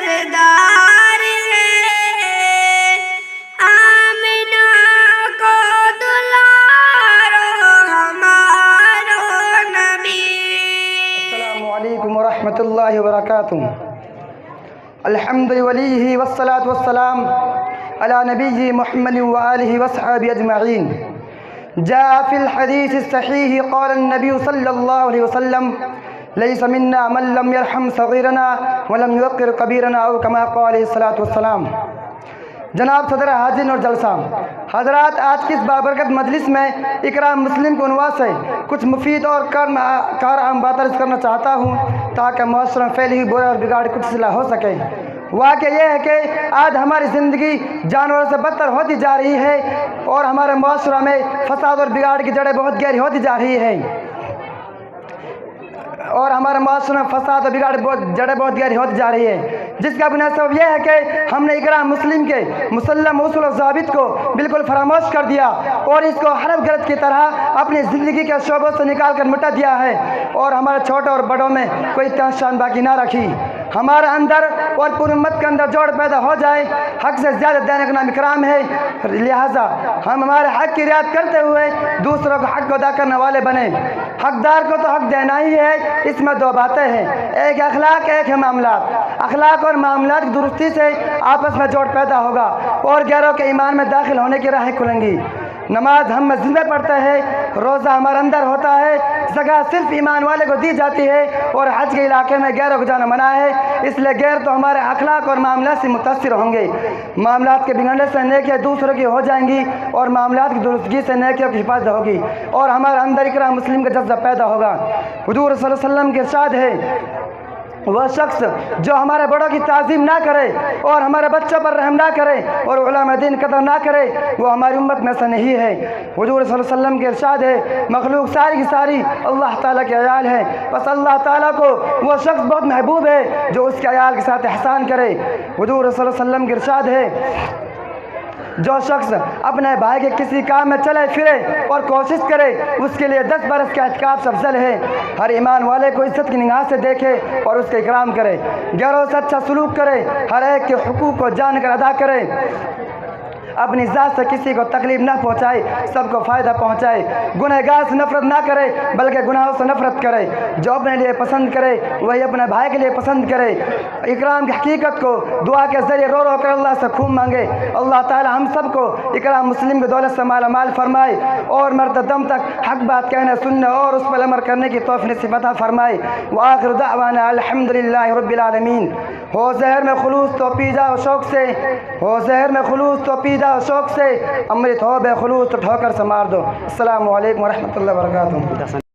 सरदार है, आमिना को दुलारो हमारो नबी। अस्सलामु अलैकुम वरहमतुल्लाहि वबरकातुहू। अल्हम्दुलिल्लाहि वस्सलातु वस्सलाम अला नबिय्यि मुहम्मद व आलिहि वस्हबिहि अजमईन। जाअ फिल हदीस सहीह क़ाल नबी सल्लल्लाहु अलैहि वसल्लम लैसा मिन्ना मन लम यरहम सगीरना व लम युक़्क़िर कबीरना औ कमा क़ाल अलैहिस्सलातु वस्सलाम। जनाब सदर हाजिर और जलसा हजरात, आज की इस बाबरकत मजलिस में इकराम मुस्लिम के उनवा से कुछ मुफीद और कार बात अर्ज़ करना चाहता हूँ ताकि मुआशरे में फैली हुई बुरा और बिगाड़ कुछ सिला हो सके। वाक़या यह है कि आज हमारी ज़िंदगी जानवरों से बदतर होती जा रही है और हमारे मुआशरा में फसाद और बिगाड़ की जड़ें बहुत गहरी होती जा रही है और हमारे माशरे में फसाद और बिगाड़ जड़ें बहुत गहरी होती जा रही है, जिसका बुनियादी सबब यह है कि हमने इकराम मुस्लिम के मुसल्लम उसूल और ज़ाबित को बिल्कुल फरामोश कर दिया और इसको हरफ गलत की तरह अपनी ज़िंदगी के शोबों से निकाल कर मिटा दिया है और हमारे छोटे और बड़ों में कोई तहशान बाकी ना रखी। हमारे अंदर और पूरी उम्मत के अंदर जोड़ पैदा हो जाए, हक से ज़्यादा देने का नाम इकराम है, लिहाजा हम हमारे हक की रियायत करते हुए दूसरों को हक अदा करने वाले बने। हकदार को तो हक देना ही है, इसमें दो बातें हैं, एक अखलाक, एक है मामलात। अखलाक और मामलात की दुरुस्ती से आपस में जोड़ पैदा होगा और गैरों के ईमान में दाखिल होने की राहें खुलेंगी। नमाज हम मस्जिद में पढ़ते हैं, रोज़ा हमारे अंदर होता है, ज़कात सिर्फ ईमान वाले को दी जाती है और हज के इलाके में गैरों को जाना मना है, इसलिए गैर तो हमारे अखलाक और मामलात से मुतासिर होंगे। मामलात के बिगड़ने से नेकियां दूसरों की हो जाएंगी और मामलात की दुरुस्तगी से नेकियों की हिफाजत होगी और हमारे अंदर इकराम मुस्लिम का जज्बा पैदा होगा। हुजूर सल्लल्लाहु अलैहि वसल्लम के इरशाद है, वह शख्स जो हमारे बड़ों की ताज़ीम ना करे और हमारे बच्चों पर रहम ना करे और उलमा दीन कदर ना करे, वो हमारी उम्मत में से नहीं है। हुजूर सल्लल्लाहु अलैहि वसल्लम के इरशाद है, मखलूक सारी की सारी अल्लाह ताला के अयाल है, बस अल्लाह ताला को वो शख्स बहुत महबूब है जो उसके अयाल के साथ एहसान करे। हुजूर सल्लल्लाहु अलैहि वसल्लम के इरशाद है, जो शख्स अपने भाई के किसी काम में चले फिरे और कोशिश करे, उसके लिए 10 बरस का एहतिकाफ अफजल है। हर ईमान वाले को इज्जत की निगाह से देखे और उसका इकराम करे, गैरों से अच्छा सलूक करे, हर एक के हुकूक को जानकर अदा करे, अपनी ज़ात से किसी को तकलीफ ना पहुँचाए, सबको फ़ायदा पहुँचाए, गुनहगार से नफ़रत ना करे बल्कि गुनाहों से नफ़रत करे, जो अपने लिए पसंद करे वही अपने भाई के लिए पसंद करे। इकराम की हकीकत को दुआ के ज़रिए रो रो कर अल्लाह से खूब मांगे। अल्लाह ताला हम सबको इकराम मुस्लिम की दौलत से माला माल फरमाए और मरते दम तक हक बात कहने सुनने और उस पर अमल करने की तौफ़ीक़ नसीब अता फरमाए। व आखिर दावाना अल्हम्दुलिल्लाहि रब्बिल आलमीन। हो ज़हर में खुलूस तो पी जाओ शौक़ से, हो ज़हर में खुलूस तो पी जाओ शौक़ से, अमृत हो बेखुलूस तो ठोकर से मार दो। अस्सलामु अलैकुम वरहमतुल्लाहि वबरकातुहू।